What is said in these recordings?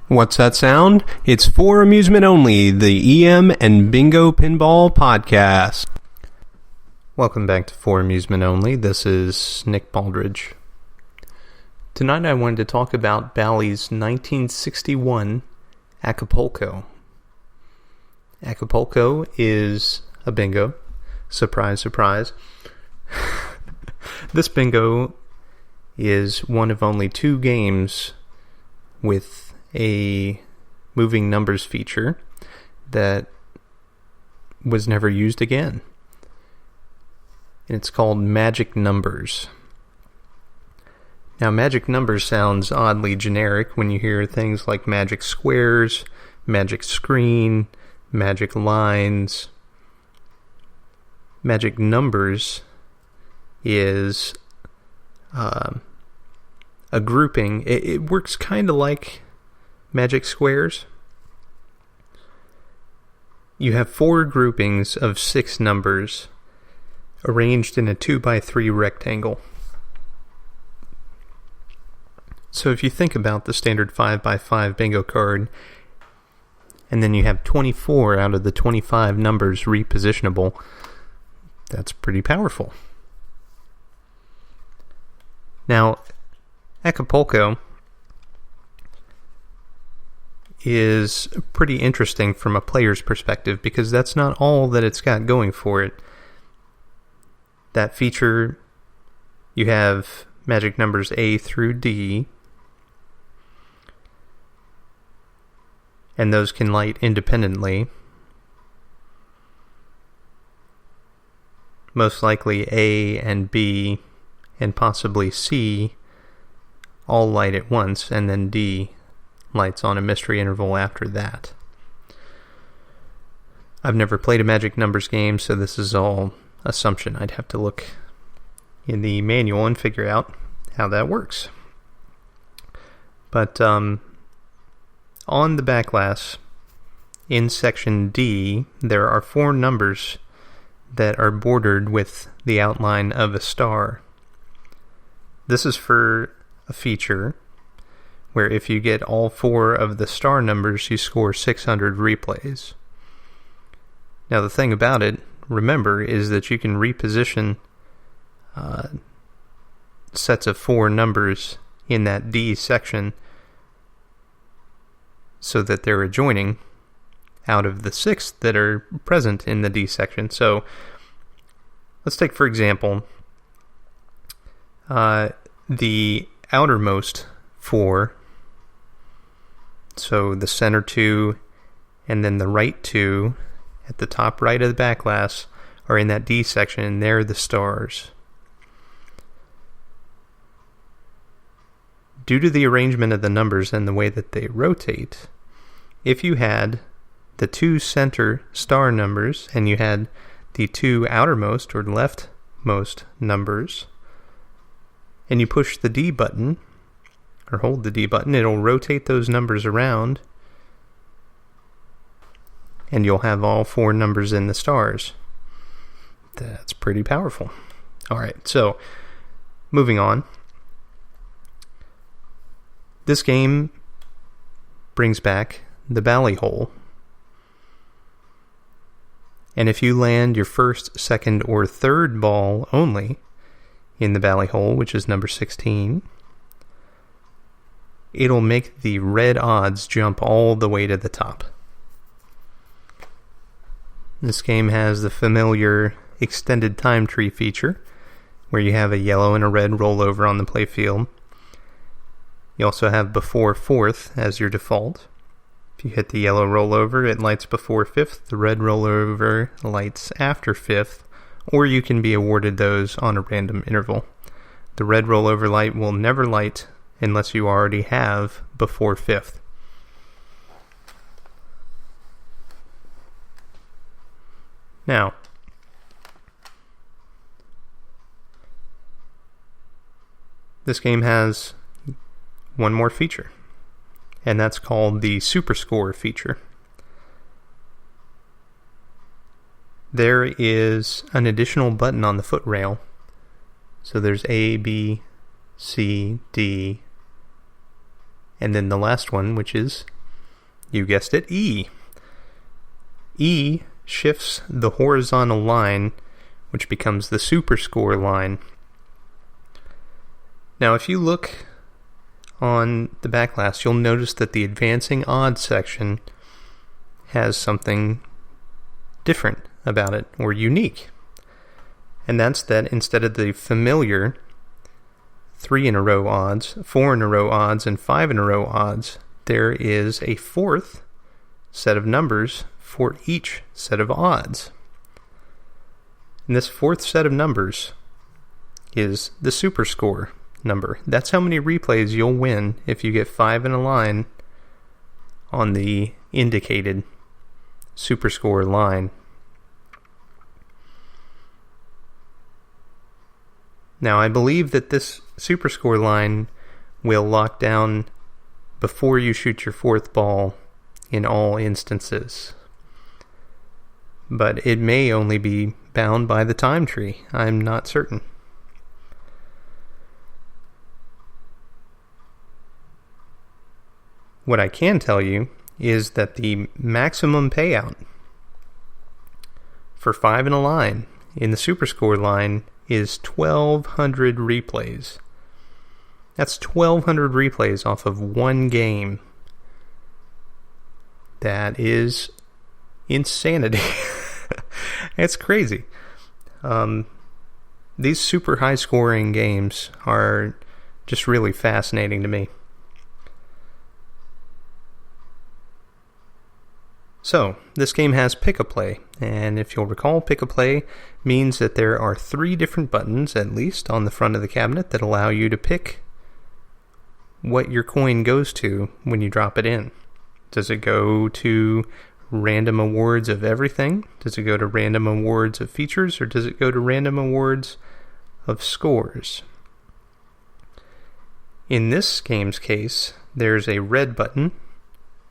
What's that sound? It's for amusement only, the EM and Bingo Pinball Podcast. Welcome back to For Amusement Only. This is Nick Baldridge. Tonight I wanted to talk about Bally's 1961 Acapulco. Acapulco is a bingo. Surprise, surprise. This bingo is one of only two games with a moving numbers feature that was never used again. And it's called Magic Numbers. Now, magic numbers sounds oddly generic when you hear things like magic squares, magic screen, magic lines. Magic numbers is a grouping. It works kind of like magic squares. You have four groupings of 6 numbers arranged in a 2x3 rectangle. So if you think about the standard 5x5 bingo card, and then you have 24 out of the 25 numbers repositionable, that's pretty powerful. Now, Acapulco is pretty interesting from a player's perspective because that's not all that it's got going for it. That feature, you have magic numbers A through D, and those can light independently. Most likely A and B and possibly C all light at once, and then D lights on a mystery interval after that. I've never played a magic numbers game, so this is all assumption. I'd have to look in the manual and figure out how that works. But on the backglass, in section D, there are 4 numbers that are bordered with the outline of a star. This is for a feature where if you get all 4 of the star numbers, you score 600 replays. Now the thing about it, remember, is that you can reposition sets of 4 numbers in that D section so that they're adjoining out of the 6 that are present in the D section. So let's take, for example, the outermost 4, so the center 2 and then the right 2 at the top right of the backglass are in that D section, and they're the stars. Due to the arrangement of the numbers and the way that they rotate, if you had the 2 center star numbers and you had the 2 outermost or leftmost numbers, and you push the D button, or hold the D button, it'll rotate those numbers around, and you'll have all 4 numbers in the stars. That's pretty powerful. Alright, so, moving on. This game brings back the Ballyhole. And if you land your first, second, or third ball only in the Ballyhole, which is number 16, it'll make the red odds jump all the way to the top. This game has the familiar extended time tree feature, where you have a yellow and a red rollover on the playfield. You also have before 4th as your default. If you hit the yellow rollover, it lights before 5th. The red rollover lights after 5th, or you can be awarded those on a random interval. The red rollover light will never light unless you already have before 5th. Now, this game has one more feature, and that's called the Super Score feature. There is an additional button on the foot rail. So there's A, B, C, D, and then the last one, which is You guessed it, E. E shifts the horizontal line, which becomes the super score line. Now, if you look on the backglass, you'll notice that the advancing odds section has something different about it, or unique. And that's that instead of the familiar 3-in-a-row odds, 4-in-a-row odds, and 5-in-a-row odds, there is a fourth set of numbers for each set of odds. And this fourth set of numbers is the super score number. That's how many replays you'll win if you get 5 in a line on the indicated super score line. Now, I believe that this super score line will lock down before you shoot your fourth ball in all instances. But it may only be bound by the time tree. I'm not certain. What I can tell you is that the maximum payout for 5 in a line in the super score line is 1,200 replays. That's 1,200 replays off of one game. That is insanity. It's crazy. These super high scoring games are just really fascinating to me. So, this game has pick-a-play, and if you'll recall, pick-a-play means that there are 3 different buttons, at least, on the front of the cabinet that allow you to pick what your coin goes to when you drop it in. Does it go to random awards of everything? Does it go to random awards of features, or does it go to random awards of scores? In this game's case, there's a red button,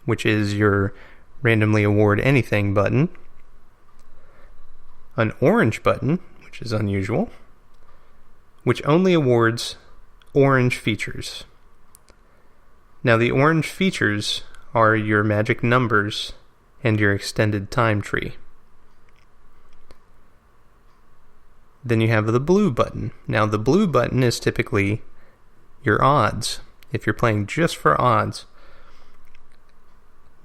which is your randomly award anything button, an orange button, which is unusual, which only awards orange features. Now, the orange features are your magic numbers and your extended time tree. Then you have the blue button. Now, the blue button is typically your odds, if you're playing just for odds.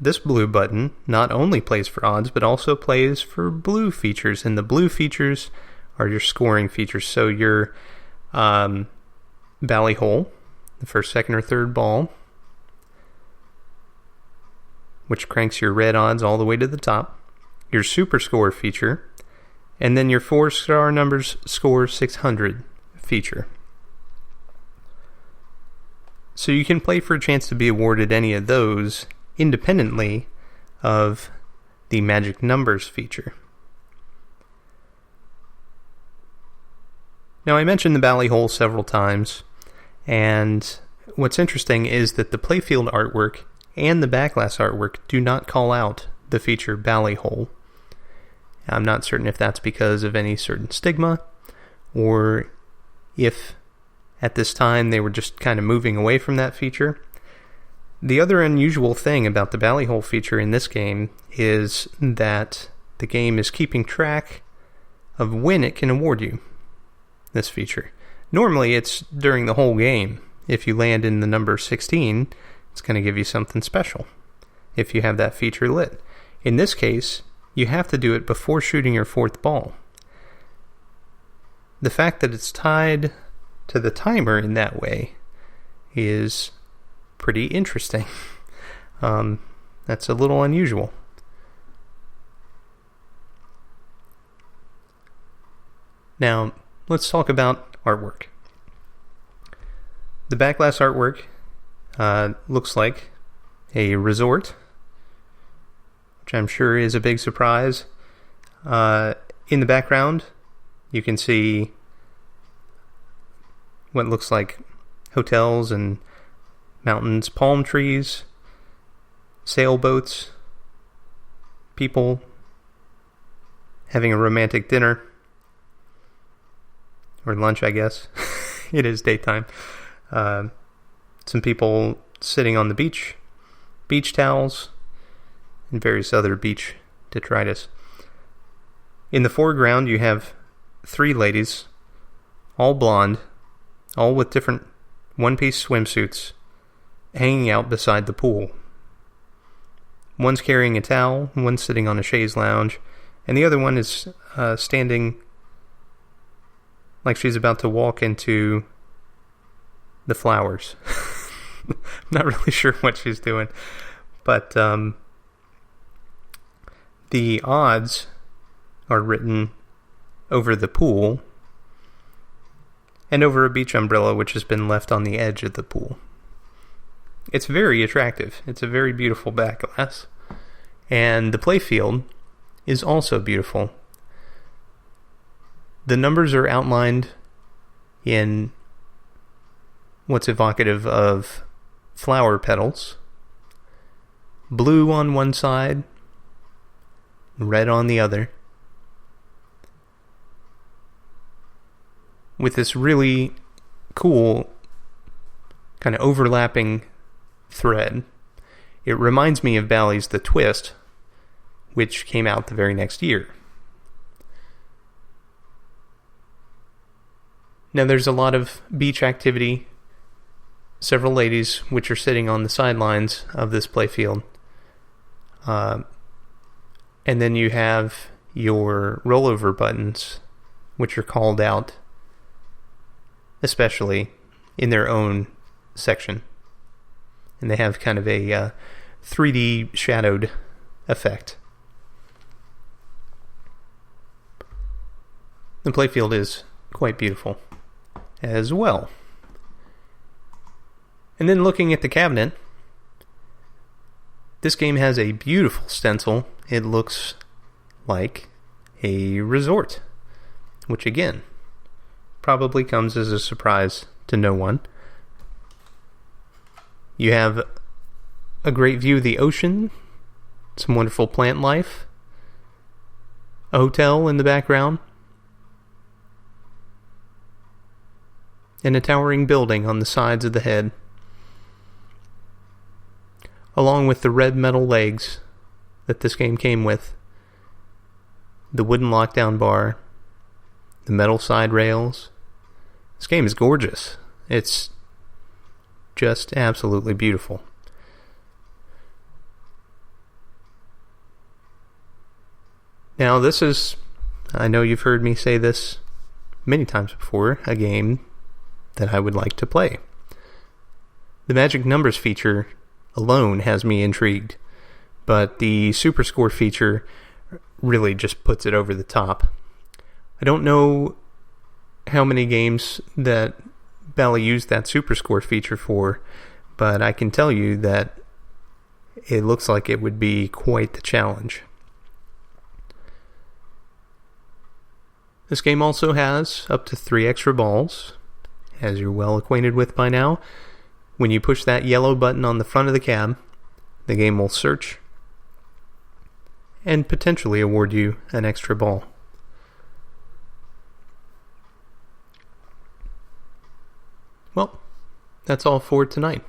This blue button not only plays for odds, but also plays for blue features, and the blue features are your scoring features. So your Ballyhole, the first, second, or third ball, which cranks your red odds all the way to the top, your super score feature, and then your 4-star numbers score 600 feature. So you can play for a chance to be awarded any of those independently of the magic numbers feature. Now, I mentioned the Ballyhole several times, and what's interesting is that the playfield artwork and the backglass artwork do not call out the feature Ballyhole. I'm not certain if that's because of any certain stigma, or if at this time they were just kind of moving away from that feature. The other unusual thing about the Ballyhole feature in this game is that the game is keeping track of when it can award you this feature. Normally, it's during the whole game. If you land in the number 16, it's going to give you something special if you have that feature lit. In this case, you have to do it before shooting your 4th ball. The fact that it's tied to the timer in that way is pretty interesting. That's a little unusual. Now, let's talk about artwork. The backglass artwork looks like a resort, which I'm sure is a big surprise. In the background, you can see what looks like hotels and mountains, palm trees, sailboats, people having a romantic dinner, or lunch, I guess. It is daytime. Some people sitting on the beach, beach towels, and various other beach detritus. In the foreground, you have 3 ladies, all blonde, all with different one-piece swimsuits, hanging out beside the pool. One's carrying a towel, one's sitting on a chaise lounge, and the other one is standing like she's about to walk into the flowers. I'm not really sure what she's doing, but the odds are written over the pool and over a beach umbrella which has been left on the edge of the pool. It's very attractive. It's a very beautiful backglass. And the playfield is also beautiful. The numbers are outlined in what's evocative of flower petals. Blue on one side, red on the other. With this really cool kind of overlapping thread. It reminds me of Bally's The Twist, which came out the very next year. Now there's a lot of beach activity, several ladies which are sitting on the sidelines of this playfield. And then you have your rollover buttons, which are called out, especially in their own section. And they have kind of a 3D shadowed effect. The playfield is quite beautiful as well. And then looking at the cabinet, this game has a beautiful stencil. It looks like a resort, which again, probably comes as a surprise to no one. You have a great view of the ocean, some wonderful plant life, a hotel in the background, and a towering building on the sides of the head, along with the red metal legs that this game came with, the wooden lockdown bar, the metal side rails. This game is gorgeous. It's just absolutely beautiful. Now this is, I know you've heard me say this many times before, a game that I would like to play. The magic numbers feature alone has me intrigued, but the super score feature really just puts it over the top. I don't know how many games that Bally used that super score feature for, but I can tell you that it looks like it would be quite the challenge. This game also has up to 3 extra balls, as you're well acquainted with by now. When you push that yellow button on the front of the cab, the game will search and potentially award you an extra ball. Well, that's all for tonight.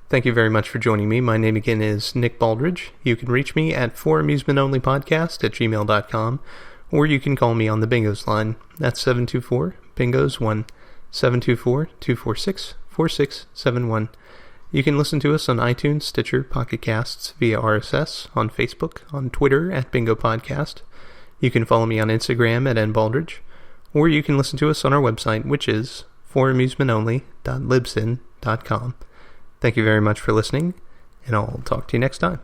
Thank you very much for joining me. My name again is Nick Baldridge. You can reach me at foramusementonlypodcast@gmail.com, or you can call me on the Bingos line. That's 724-BINGOS-1, 724-246-4671. You can listen to us on iTunes, Stitcher, Pocket Casts, via RSS, on Facebook, on Twitter at Bingo Podcast. You can follow me on Instagram at nbaldridge, or you can listen to us on our website, which is foramusementonly.libsyn.com. Thank you very much for listening, and I'll talk to you next time.